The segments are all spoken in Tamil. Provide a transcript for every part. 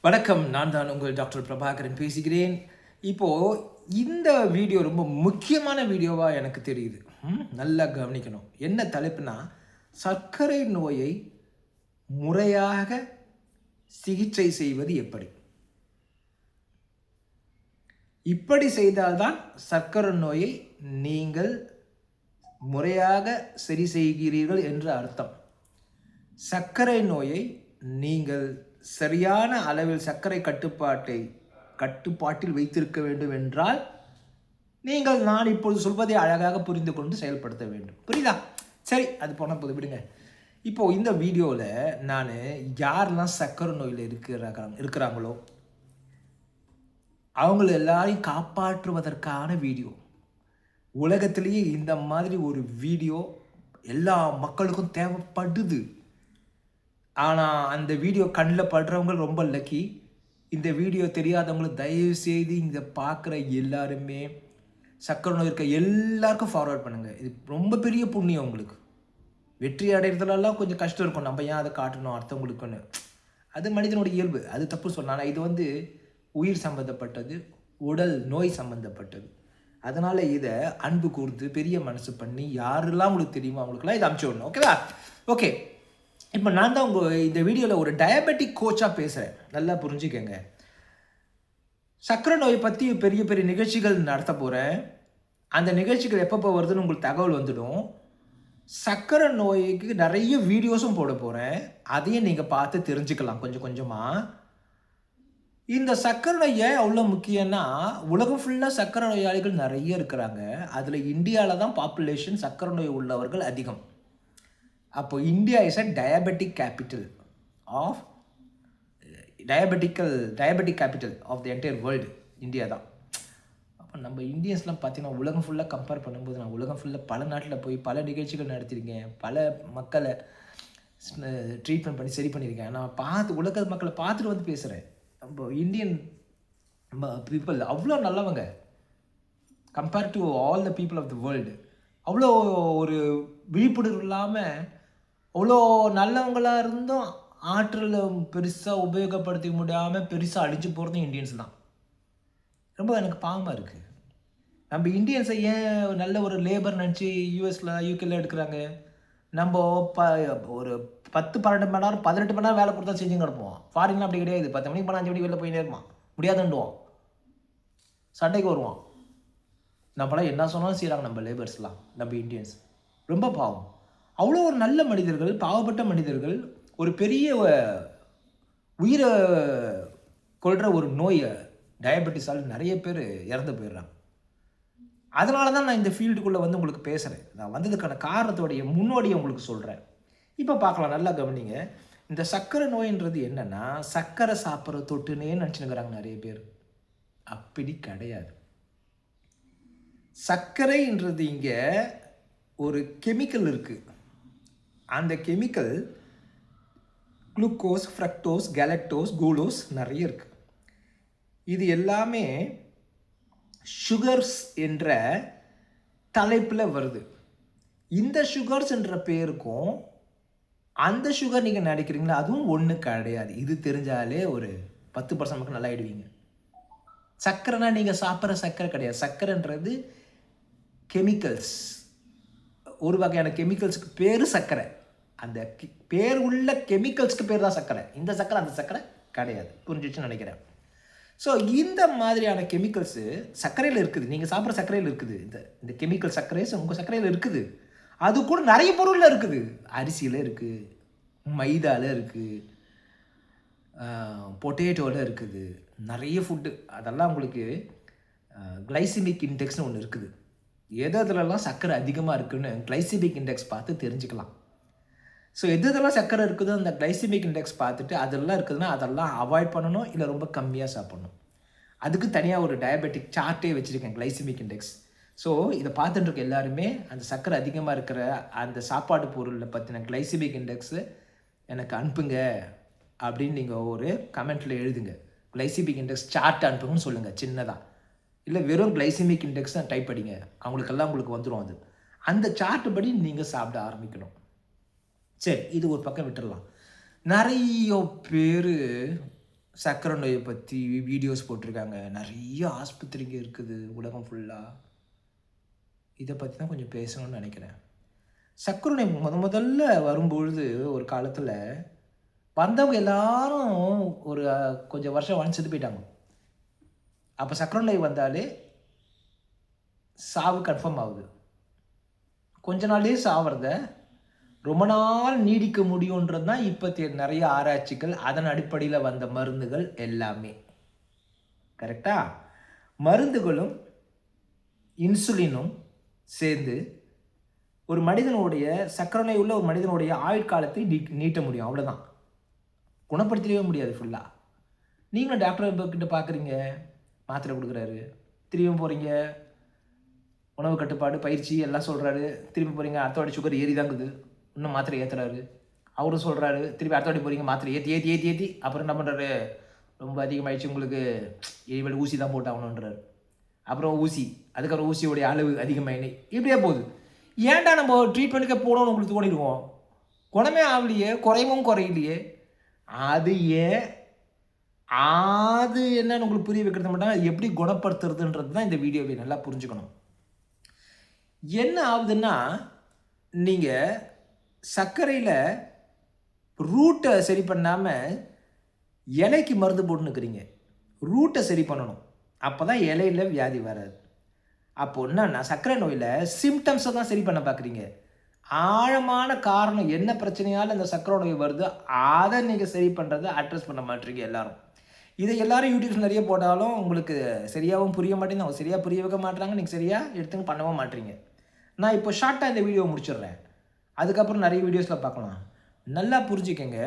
வணக்கம். நான் தான் உங்கள் டாக்டர் பிரபாகரன் பேசுகிறேன். இப்போது இந்த வீடியோ ரொம்ப முக்கியமான வீடியோவாக எனக்கு தெரியுது. நல்லா கவனிக்கணும். என்ன தலைப்புனா, சர்க்கரை நோயை முறையாக சிகிச்சை செய்வது எப்படி? இப்படி செய்தால்தான் சர்க்கரை நோயை நீங்கள் முறையாக சரி செய்கிறீர்கள் என்று அர்த்தம். சர்க்கரை நோயை நீங்கள் சரியான அளவில் சர்க்கரை கட்டுப்பாட்டில் வைத்திருக்க வேண்டும் என்றால் நீங்கள் நான் இப்பொழுது சொல்வதை அழகாக புரிந்து கொண்டு செயல்படுத்த வேண்டும். புரியுதா? சரி, அது போன போது விடுங்க. இப்போது இந்த வீடியோவில் நான் யாரெல்லாம் சர்க்கரை நோயில் இருக்கிறாங்களோ அவங்கள எல்லாரையும் காப்பாற்றுவதற்கான வீடியோ. உலகத்திலேயே இந்த மாதிரி ஒரு வீடியோ எல்லா மக்களுக்கும் தேவைப்படுது. ஆனால் அந்த வீடியோ கண்ணில் படுறவங்க ரொம்ப லக்கி. இந்த வீடியோ தெரியாதவங்களுக்கு தயவுசெய்து இதை பார்க்குற எல்லாருமே சர்க்கரை நோய் இருக்க எல்லாருக்கும் ஃபார்வர்ட் பண்ணுங்கள். இது ரொம்ப பெரிய புண்ணியம் உங்களுக்கு. வெற்றி அடைகிறதுலலாம் கொஞ்சம் கஷ்டம் இருக்கும். நம்ம ஏன் அதை காட்டணும் அடுத்தவங்களுக்குன்னு? அது மனிதனுடைய இயல்பு. அது தப்பு சொன்னால் இது உயிர் சம்மந்தப்பட்டது, உடல் நோய் சம்மந்தப்பட்டது. அதனால் இதை அன்பு கூர்ந்து பெரிய மனசு பண்ணி யாரெல்லாம் உங்களுக்கு தெரியுமோ அவங்களுக்குலாம் இதை அனுப்பிச்சி விடணும். ஓகேவா? ஓகே. இப்போ நான் தான் இந்த வீடியோவில் ஒரு டயபெட்டிக் கோச்சாக பேசுகிறேன். நல்லா புரிஞ்சுக்கங்க. சர்க்கரை நோயை பற்றி பெரிய பெரிய நிகழ்ச்சிகள் நடத்த போகிறேன். அந்த நிகழ்ச்சிகள் எப்பப்போ வருதுன்னு உங்களுக்கு தகவல் வந்துடும். சர்க்கரை நோய்க்கு நிறைய வீடியோஸும் போட போகிறேன். அதையும் நீங்கள் பார்த்து தெரிஞ்சுக்கலாம் கொஞ்சம் கொஞ்சமாக. இந்த சர்க்கரை நோய் ஏன் அவ்வளோ முக்கியம்னா, உலகம் ஃபுல்லாக சர்க்கரை நோயாளிகள் நிறைய இருக்கிறாங்க. அதில் இந்தியாவில் தான் பாப்புலேஷன் சர்க்கரை நோய் உள்ளவர்கள் அதிகம். அப்போ India is a diabetic capital of diabetic capital of the entire world. India தான். அப்போ நம்ம இந்தியன்ஸ்லாம் பார்த்தீங்கன்னா உலகம் ஃபுல்லாக கம்பேர் பண்ணும்போது, நான் உலகம் ஃபுல்லாக பல நாட்டில் போய் பல நிகழ்ச்சிகள் நடத்தியிருக்கேன். பல மக்களை ட்ரீட்மெண்ட் பண்ணி சரி பண்ணியிருக்கேன். நான் உலக மக்களை பார்த்துட்டு வந்து பேசுகிறேன். நம்ம இந்தியன் பீப்புள் அவ்வளோ நல்லவங்க compare to all the people of the world. அவ்வளோ ஒரு விழிப்புணர்வு இல்லாமல் அவ்வளோ நல்லவங்களாக இருந்தும் ஆற்றலை பெருசாக உபயோகப்படுத்திக்க முடியாமல் பெருசாக அடித்து போகிறதும் இந்தியன்ஸ் தான். ரொம்ப எனக்கு பாவமாக இருக்குது. நம்ம இந்தியன்ஸை ஏன் நல்ல ஒரு லேபர் நினச்சி யூகேல எடுக்கிறாங்க? நம்ம ஒரு 10-12 மணி நேரம் 18 மணி நேரம் வேலை கொடுத்தா செஞ்சு கிடப்போம். ஃபாரின்லாம் அப்படி கிடையாது. 10 மணிக்கு போனால் 5 மணிக்கு வெளில போய் நேருமா முடியாதுண்டுவோம், சண்டைக்கு வருவான். நம்மளாம் என்ன சொன்னாலும் செய்கிறாங்க நம்ம லேபர்ஸ்லாம். நம்ம இந்தியன்ஸ் ரொம்ப பாவம். அவ்வளோ ஒரு நல்ல மனிதர்கள், பாவப்பட்ட மனிதர்கள், ஒரு பெரிய உயிரை கொள்கிற ஒரு நோயை டயபெட்டிஸால் நிறைய பேர் இறந்து போயிடுறாங்க. அதனால தான் நான் இந்த ஃபீல்டுக்குள்ளே உங்களுக்கு பேசுகிறேன். நான் வந்ததுக்கான காரணத்தோடைய முன்னோடியை உங்களுக்கு சொல்கிறேன். இப்போ பார்க்கலாம், நல்லா கவனிங்க. இந்த சர்க்கரை நோயின்றது என்னென்னா, சர்க்கரை சாப்பிட்ற தொட்டுனே நினச்சினுக்கிறாங்க நிறைய பேர். அப்படி கிடையாது. சர்க்கரைன்றது இங்கே ஒரு கெமிக்கல் இருக்குது. அந்த கெமிக்கல் குளுக்கோஸ், ஃப்ரக்டோஸ், கேலக்டோஸ், கூலோஸ் நிறைய இருக்குது. இது எல்லாமே சுகர்ஸ் என்ற தலைப்பில் வருது. இந்த சுகர்ஸ் என்ற பேருக்கும் அந்த சுகர் நீங்கள் நினைக்கிறீங்களா, அதுவும் ஒன்று கிடையாது. இது தெரிஞ்சாலே ஒரு 10% மக்கள் நல்லா ஆயிடுவீங்க. சர்க்கரைனா நீங்கள் சாப்பிட்ற சர்க்கரை கிடையாது. சர்க்கரைன்றது கெமிக்கல்ஸ், ஒரு வகையான கெமிக்கல்ஸுக்கு பேர் சர்க்கரை. அந்த பேர் உள்ள கெமிக்கல்ஸ்க்கு பேர் தான் சர்க்கரை. இந்த சர்க்கரை அந்த சர்க்கரை கிடையாது. புரிஞ்சிச்சுன்னு நினைக்கிறேன். ஸோ இந்த மாதிரியான கெமிக்கல்ஸு சர்க்கரையில் இருக்குது. நீங்கள் சாப்பிட்ற சர்க்கரையில் இருக்குது. இந்த கெமிக்கல் சர்க்கரைஸ் உங்கள் சர்க்கரையில் இருக்குது. அது கூட நிறைய பொருளில் இருக்குது. அரிசியில் இருக்குது, மைதாவில் இருக்குது, பொட்டேட்டோவில் இருக்குது, நிறைய ஃபுட்டு. அதெல்லாம் உங்களுக்கு கிளைசிமிக் இண்டெக்ஸ்னு ஒன்று இருக்குது. எதுலலாம் சர்க்கரை அதிகமாக இருக்குதுன்னு கிளைசிமிக் இண்டெக்ஸ் பார்த்து தெரிஞ்சுக்கலாம். ஸோ எதுலாம் சர்க்கரை இருக்குதோ அந்த கிளைசிமிக் இண்டெக்ஸ் பார்த்துட்டு அதெல்லாம் இருக்குதுன்னா அதெல்லாம் அவாய்ட் பண்ணணும், இல்லை ரொம்ப கம்மியாக சாப்பிட்ணும். அதுக்கு தனியாக ஒரு டயபெட்டிக் சார்ட்டே வச்சுருக்கேன், கிளைசிமிக் இண்டெக்ஸ். ஸோ இதை பார்த்துட்டு இருக்க எல்லாருமே அந்த சர்க்கரை அதிகமாக இருக்கிற அந்த சாப்பாடு பொருளில் பற்றின கிளைசிமிக் இண்டெக்ஸு எனக்கு அனுப்புங்க அப்படின்னு நீங்கள் ஒரு கமெண்ட்டில் எழுதுங்க. கிளைசிமிக் இண்டெக்ஸ் சார்ட் அனுப்புங்கன்னு சொல்லுங்கள் சின்னதாக. இல்லை வெறும் கிளைசிமிக் இண்டெக்ஸ் தான் டைப் படிங்க, அவங்களுக்கெல்லாம் உங்களுக்கு வந்துடும். அது அந்த சார்ட்டு படி நீங்கள் சாப்பிட ஆரம்பிக்கணும். சரி, இது ஒரு பக்கம் விட்டுடலாம். நிறைய பேர் சர்க்கரை நோயை பற்றி வீடியோஸ் போட்டிருக்காங்க. நிறைய ஆஸ்பத்திரிங்க இருக்குது உலகம் ஃபுல்லாக. இதை பற்றி தான் கொஞ்சம் பேசணும்னு நினைக்கிறேன். சர்க்கரை நோய் முதல்ல வரும்பொழுது ஒரு காலத்தில் வந்தவங்க எல்லாரும் ஒரு கொஞ்சம் வருஷம் செத்து போயிட்டாங்க. அப்போ சர்க்கரை நோய் வந்தாலே சாவு கன்ஃபார்ம் ஆகுது. கொஞ்ச நாள்லேயே சாவறத ரொம்ப நாள் நீடிக்க முடியுன்றது தான் இப்போ நிறைய ஆராய்ச்சிகள், அதன் அடிப்படையில் வந்த மருந்துகள் எல்லாமே. கரெக்டா? மருந்துகளும் இன்சுலினும் சேர்ந்து ஒரு மனிதனுடைய சர்க்கரை நோய் உள்ள ஒரு மனிதனுடைய ஆயுட்காலத்தை நீட்ட முடியும். அவ்வளோதான். குணப்படுத்தவே முடியாது ஃபுல்லாக. நீங்களும் டாக்டர் கிட்ட பார்க்குறீங்க, மாத்திரை கொடுக்குறாரு, திரும்பியும் போகிறீங்க, உணவு கட்டுப்பாடு பயிற்சி எல்லாம் சொல்கிறாரு, திரும்பி போகிறீங்க, அடுத்த வாட்டி சுகர் ஏறி தாங்குது, இன்னும் மாத்திரை ஏற்றுறாரு, அவரும் சொல்கிறாரு, திருப்பி அடுத்த வாட்டி போகிறீங்க, மாத்திரை ஏற்றி அப்புறம் என்ன பண்ணுறாரு, ரொம்ப அதிகமாகிடுச்சு உங்களுக்கு, இவள் ஊசி தான் போட்டு ஆகணுன்றாரு. அப்புறம் ஊசி, அதுக்கப்புறம் ஊசியோடைய அளவு அதிகமாயினே, இப்படியே போகுது. ஏன்டா நம்ம ட்ரீட்மெண்ட்டுக்கே போகணும்னு உங்களுக்கு தோணிடுவோம். குணமே ஆகலையே, குறையவும் குறையிலையே. அது ஏன், அது என்னன்னு உங்களுக்கு புரிய வைக்கிறது மட்டும், அது எப்படி குணப்படுத்துறதுன்றது தான் இந்த வீடியோவை நல்லா புரிஞ்சுக்கணும். என்ன ஆகுதுன்னா, நீங்கள் சர்க்கரையில் ரூட்டை சரி பண்ணாமல் இலைக்கு மருந்து போட்டுன்னுக்கிறீங்க. ரூட்டை சரி பண்ணணும், அப்போ தான் இலையில் வியாதி வராது. அப்போது என்னன்னா, சர்க்கரை நோயில் சிம்டம்ஸை தான் சரி பண்ண பார்க்குறீங்க. ஆழமான காரணம் என்ன பிரச்சனையால் இந்த சர்க்கரை நோய் வருது, அதை நீங்கள் சரி பண்ணுறதை அட்ரஸ் பண்ண மாட்டீங்க எல்லாரும். இதை எல்லாரும் யூடியூப்ஸ் நிறைய போட்டாலும் உங்களுக்கு சரியாகவும் புரிய மாட்டேங்குது. அவங்க சரியாக புரிய வைக்க மாட்டுறாங்க, நீங்கள் சரியாக எடுத்துங்க பண்ணவும் மாட்டீங்க. நான் இப்போ ஷார்ட்டாக இந்த வீடியோவை முடிச்சிடுறேன், அதுக்கப்புறம் நிறைய வீடியோஸில் பார்க்கலாம். நல்லா புரிஞ்சுக்கங்க,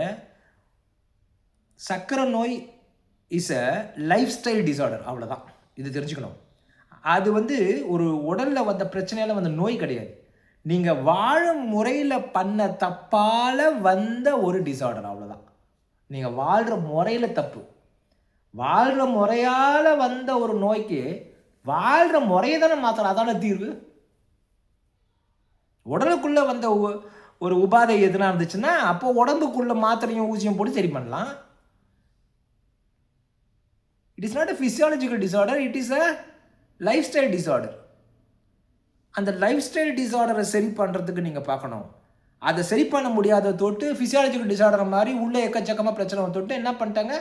சர்க்கரை நோய் is a life style disorder, அவ்வளோதான். இது தெரிஞ்சுக்கணும். அது ஒரு உடலில் வந்த பிரச்சனையால் வந்த நோய் கிடையாது. நீங்கள் வாழும் முறையில் பண்ண தப்பால் வந்த ஒரு டிஸார்டர், அவ்வளோதான். நீங்கள் வாழ்கிற முறையில் தப்பு, வாழ்கிற முறையால் வந்த ஒரு நோய்க்கு வாழ்கிற முறையை தானே மாற்றலாம், அதான தீர்வு. உடலுக்குள்ளே வந்த ஒரு உபாதை எதுனா இருந்துச்சுன்னா அப்போ உடம்புக்குள்ளே மாத்திரையும் ஊசியும் போட்டு சரி பண்ணலாம். It is not a physiological disorder, it is a life style disorder. அந்த லைஃப் ஸ்டைல் டிஸார்டரை சரி பண்ணுறதுக்கு நீங்கள் பார்க்கணும். அதை சரி பண்ண முடியாத தொட்டு ஃபிசியாலஜிக்கல் டிஸார்டர் மாதிரி உள்ளே எக்கச்சக்கமாக பிரச்சனை தொட்டு என்ன பண்ணிட்டாங்க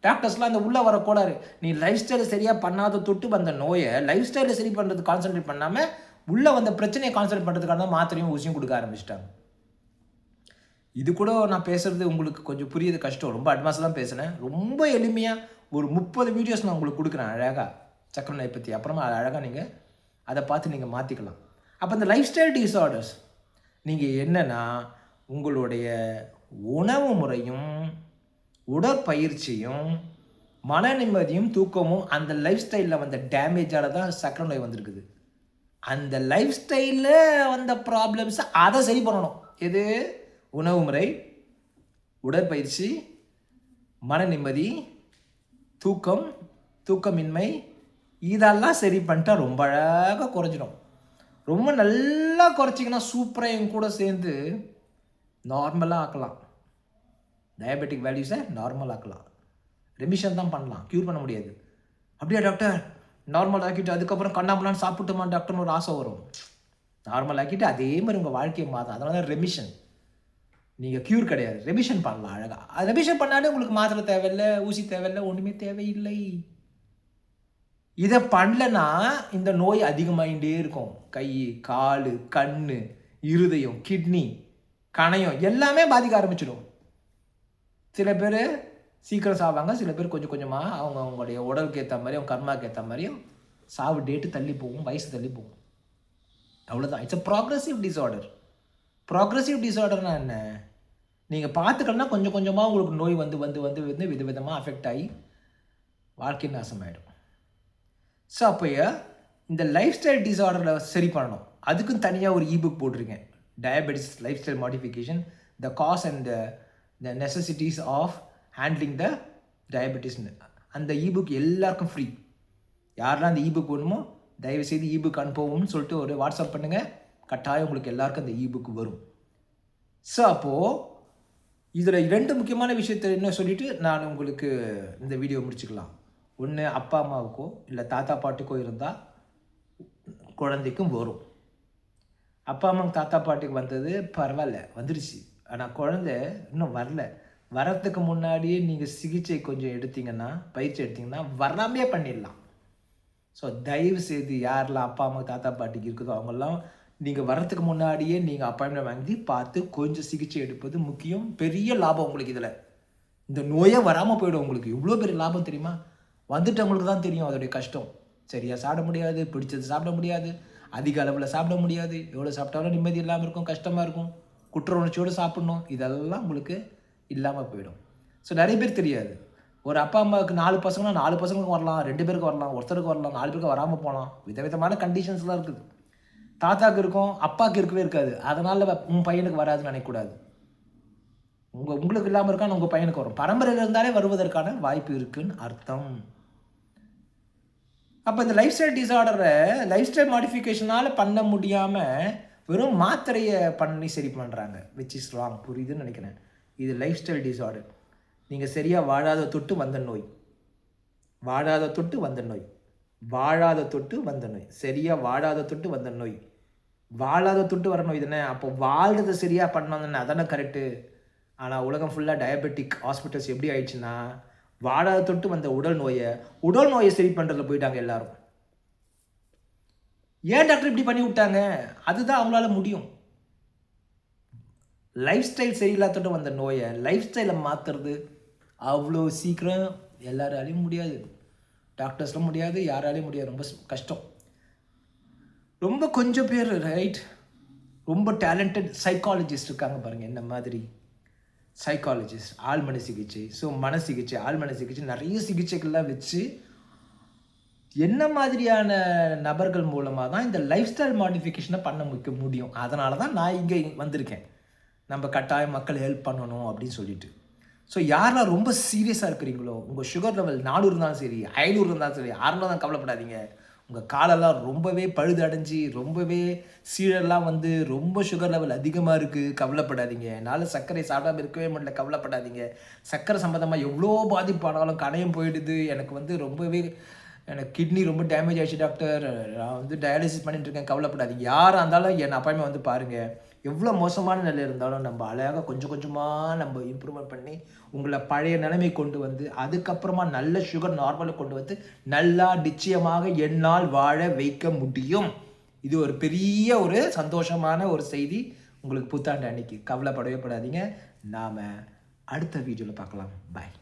டாக்டர்ஸ்லாம், அந்த உள்ளே வர கோளாறு, நீ லைஃப் ஸ்டைலை சரியாக பண்ணாத தொட்டு வந்த நோயை லைஃப் ஸ்டைலை சரி பண்ணுறது கான்சன்ட்ரேட் பண்ணாமல் உள்ளே வந்த பிரச்சனையை கான்சன்ட்ரேட் பண்ணுறதுக்காக தான் மாத்திரையும் ஊசியும் கொடுக்க ஆரம்பிச்சிட்டாங்க. இது கூட நான் பேசுகிறது உங்களுக்கு கொஞ்சம் புரியுது கஷ்டம், ரொம்ப அட்வான்ஸாக தான் பேசுனேன். ரொம்ப எளிமையாக ஒரு 30 வீடியோஸ் நான் உங்களுக்கு கொடுக்குறேன் அழகாக சர்க்கரை நோயை பற்றி. அப்புறமா அழகாக நீங்கள் அதை பார்த்து நீங்கள் மாற்றிக்கலாம். அப்போ இந்த லைஃப் ஸ்டைல் டிஸார்டர்ஸ் நீங்கள் என்னென்னா, உங்களுடைய உணவு முறையும் உடற்பயிற்சியும் மன நிம்மதியும் தூக்கமும் அந்த லைஃப் ஸ்டைலில் வந்த டேமேஜால் தான் சர்க்கரை நோய் வந்திருக்குது. அந்த லைஃப் ஸ்டைலில் வந்த ப்ராப்ளம்ஸை அதை சரி பண்ணணும். எது? உணவு முறை, உடற்பயிற்சி, மன நிம்மதி, தூக்கம், தூக்கமின்மை, இதெல்லாம் சரி பண்ணிட்டா ரொம்ப அழகாக குறைஞ்சிடும். ரொம்ப நல்லா குறைச்சிங்கன்னா சூப்பராக என் கூட சேர்ந்து நார்மலாக ஆக்கலாம். டயபெட்டிக் வேல்யூஸை நார்மல் ஆக்கலாம். ரெமிஷன் தான் பண்ணலாம், க்யூர் பண்ண முடியாது. அப்படியா டாக்டர், நார்மல் ஆக்கிட்டு அதுக்கப்புறம் கண்ணாமலான்னு சாப்பிட்டுமா டாக்டர்னு ஒரு ஆசை வரும். நார்மல் ஆக்கிட்டு அதே மாதிரி உங்கள் வாழ்க்கையை மாற்றும். அதனால தான் ரெமிஷன். நீங்கள் க்யூர் கிடையாது, ரெமிஷன் பண்ணலாம் அழகாக. அது ரெமிஷன் பண்ணாலே உங்களுக்கு மாத்திரை தேவையில்லை, ஊசி தேவையில்லை, ஒன்றுமே தேவையில்லை. இதை பண்ணலன்னா இந்த நோய் அதிகமாகிட்டே இருக்கும். கை, கால், கண், இருதயம், கிட்னி, கணையம் எல்லாமே பாதிக்க ஆரம்பிச்சிடும். சில பேர் சீக்கிரம் சாவாங்க, சில பேர் கொஞ்சம் கொஞ்சமாக அவங்களுடைய உடலுக்கு ஏற்ற மாதிரி, அவங்க கர்மாவுக்கு ஏற்ற மாதிரியும் சாவு டேட்டு தள்ளி போகும், வயசு தள்ளி போகும். அவ்வளோதான். It's a progressive disorder. Progressive டிஸார்டர்னால் என்ன? நீங்கள் பார்த்துக்கலன்னா கொஞ்சம் கொஞ்சமாக உங்களுக்கு நோய் வந்து வந்து வந்து வந்து விதவிதமாக அஃபெக்ட் ஆகி வாழ்க்கை நாசமாயிடும். ஸோ அப்போ இந்த லைஃப் ஸ்டைல் டிஸார்டரை சரி பண்ணணும். அதுக்கும் தனியாக ஒரு இபுக் போட்டிருக்கேன், diabetes lifestyle modification, the cause and the necessities of handling the டயபெட்டிஸ்னு. அந்த இபுக் எல்லாருக்கும் ஃப்ரீ. யாரெல்லாம் அந்த இபுக் வேணுமோ தயவுசெய்து இபுக் அனுப்பவும்னு சொல்லிட்டு ஒரு வாட்ஸ்அப் பண்ணுங்கள், கட்டாயம் உங்களுக்கு எல்லாருக்கும் அந்த இபுக் வரும். ஸோ அப்போது இதில் 2 முக்கியமான விஷயத்தை என்ன சொல்லிவிட்டு நான் உங்களுக்கு இந்த வீடியோ முடிச்சுக்கலாம். ஒன்று, அப்பா அம்மாவுக்கோ இல்லை தாத்தா பாட்டிக்கோ இருந்தால் குழந்தைக்கும் வரும். அப்பா அம்மாவுக்கு தாத்தா பாட்டிக்கு வந்தது பரவாயில்ல, வந்துடுச்சு. ஆனால் குழந்தை இன்னும் வரல. வரத்துக்கு முன்னாடியே நீங்கள் சிகிச்சை கொஞ்சம் எடுத்தீங்கன்னா, பயிற்சி எடுத்தீங்கன்னா வராமையே பண்ணிடலாம். ஸோ தயவு செய்து யாரெல்லாம் அப்பா அம்மா தாத்தா பாட்டிக்கு இருக்குதோ அவங்கெல்லாம் நீங்கள் வரத்துக்கு முன்னாடியே நீங்கள் அப்பாயின்மெண்ட் வாங்கி பார்த்து கொஞ்சம் சிகிச்சை எடுப்பது முக்கியம். பெரிய லாபம் உங்களுக்கு இதில். இந்த நோயே வராமல் போயிடும் உங்களுக்கு. இவ்வளோ பெரிய லாபம் தெரியுமா? வந்துட்டவங்களுக்கு தான் தெரியும் அதோடைய கஷ்டம். சரியாக சாப்பிட முடியாது, பிடிச்சது சாப்பிட முடியாது, அதிக அளவில் சாப்பிட முடியாது, எவ்வளோ சாப்பிட்டாலும் நிம்மதி இல்லாமல் இருக்கும், கஷ்டமாக இருக்கும், குற்ற உணர்ச்சியோடு சாப்பிட்ணும், இதெல்லாம் உங்களுக்கு இல்லாமல் போயிடும். ஸோ நிறைய பேர் தெரியாது. ஒரு அப்பா அம்மாவுக்கு 4 பசங்கன்னா 4 பசங்களுக்கு வரலாம், 2 பேருக்கு வரலாம், ஒருத்தருக்கு வரலாம், 4 பேருக்கு வராமல் போகலாம். விதவிதமான கண்டிஷன்ஸ்லாம் இருக்குது. தாத்தாக்கு இருக்கும், அப்பாவுக்கு இருக்கவே இருக்காது. அதனால் உன் பையனுக்கு வராதுன்னு நினைக்கக்கூடாது. உங்களுக்கு இல்லாமல் இருக்கான்னு உங்கள் பையனுக்கு வரும். பரம்பரையில் இருந்தாலே வருவதற்கான வாய்ப்பு இருக்குன்னு அர்த்தம். அப்போ இந்த லைஃப் ஸ்டைல் டிஸார்டரை லைஃப் ஸ்டைல் மாடிஃபிகேஷனால் பண்ண முடியாமல் வெறும் மாத்திரையை பண்ணி சரி பண்ணுறாங்க. Which is wrong. புரியுதுன்னு நினைக்கிறேன். இது லைஃப் ஸ்டைல் டிஸார்டர். நீங்கள் சரியாக வாழாத தொட்டு வந்த நோய், வாழாத தொட்டு வந்த நோய், வாழாத தொட்டு வந்த நோய், சரியாக வாழாத தொட்டு வந்த நோய், வாழாத தொட்டு வர நோய் தானே. அப்போ வாழ்றதை சரியாக பண்ணணும் அதானே கரெக்டு. ஆனால் உலகம் ஃபுல்லாக டயபெட்டிக் ஹாஸ்பிட்டல்ஸ் எப்படி ஆயிடுச்சுன்னா, வாழாத தொட்டு வந்த உடல் நோயை சரி பண்ணுறதுல போயிட்டாங்க எல்லாரும். ஏன் டாக்டர் இப்படி பண்ணி விட்டாங்க? அதுதான் அவங்களால முடியும். லைஃப் ஸ்டைல் சரியில்லாதோட்டு வந்த நோயை லைஃப் ஸ்டைலை மாற்றுறது அவ்வளோ சீக்கிரம் எல்லாராலையும் முடியாது. டாக்டர்ஸ்லாம் முடியாது, யாராலையும் முடியாது. ரொம்ப கஷ்டம். ரொம்ப கொஞ்சம் பேர் ரைட், ரொம்ப டேலண்டட் சைக்காலஜிஸ்ட் இருக்காங்க பாருங்கள். என்ன மாதிரி சைக்காலஜிஸ்ட், ஆழ்மன சிகிச்சை, ஸோ மன சிகிச்சை, ஆழ்மன சிகிச்சை, நிறைய சிகிச்சைகள்லாம் வச்சு என்ன மாதிரியான நபர்கள் மூலமாக தான் இந்த லைஃப் ஸ்டைல் மாடிஃபிகேஷனை பண்ண முடியும். அதனால தான் நான் இங்கே வந்திருக்கேன். நம்ம கட்டாயம் மக்கள் ஹெல்ப் பண்ணணும் அப்படின்னு சொல்லிட்டு. ஸோ யாரெல்லாம் ரொம்ப சீரியஸாக இருக்கிறீங்களோ, உங்கள் சுகர் லெவல் 400 இருந்தாலும் சரி, 500 இருந்தாலும் சரி, 600 தான் கவலைப்படாதீங்க. உங்கள் காலெல்லாம் ரொம்பவே பழுதடைஞ்சு, ரொம்பவே சீழெல்லாம் வந்து ரொம்ப சுகர் லெவல் அதிகமாக இருக்குது, கவலைப்படாதீங்க. என்னால் சர்க்கரை சாப்பிடாமல் இருக்கவே முடியல, கவலைப்படாதீங்க. சர்க்கரை சம்மந்தமாக எவ்வளோ பாதிப்பானாலும் கணையம் போயிடுது. எனக்கு வந்து ரொம்பவே கிட்னி ரொம்ப டேமேஜ் ஆகிடுச்சு டாக்டர், நான் வந்து டயாலிசிஸ் பண்ணிட்டுருக்கேன், கவலைப்படாதீங்க. யாராக இருந்தாலும் என் அப்பாயின்மெண்ட் வந்து பாருங்கள். எவ்வளோ மோசமான நிலை இருந்தாலும் நம்ம அழகாக கொஞ்சம் கொஞ்சமாக நம்ம இம்ப்ரூவ்மெண்ட் பண்ணி உங்களை பழைய நிலைமை கொண்டு வந்து அதுக்கப்புறமா நல்ல சுகர் நார்மலாக கொண்டு வந்து நல்லா நிச்சயமாக என்னால் வாழ வைக்க முடியும். இது ஒரு பெரிய ஒரு சந்தோஷமான ஒரு செய்தி உங்களுக்கு புத்தாண்டு அன்னைக்கு. கவலைப்படவே படாதீங்க. நாம் அடுத்த வீடியோவில் பார்க்கலாம். பாய்.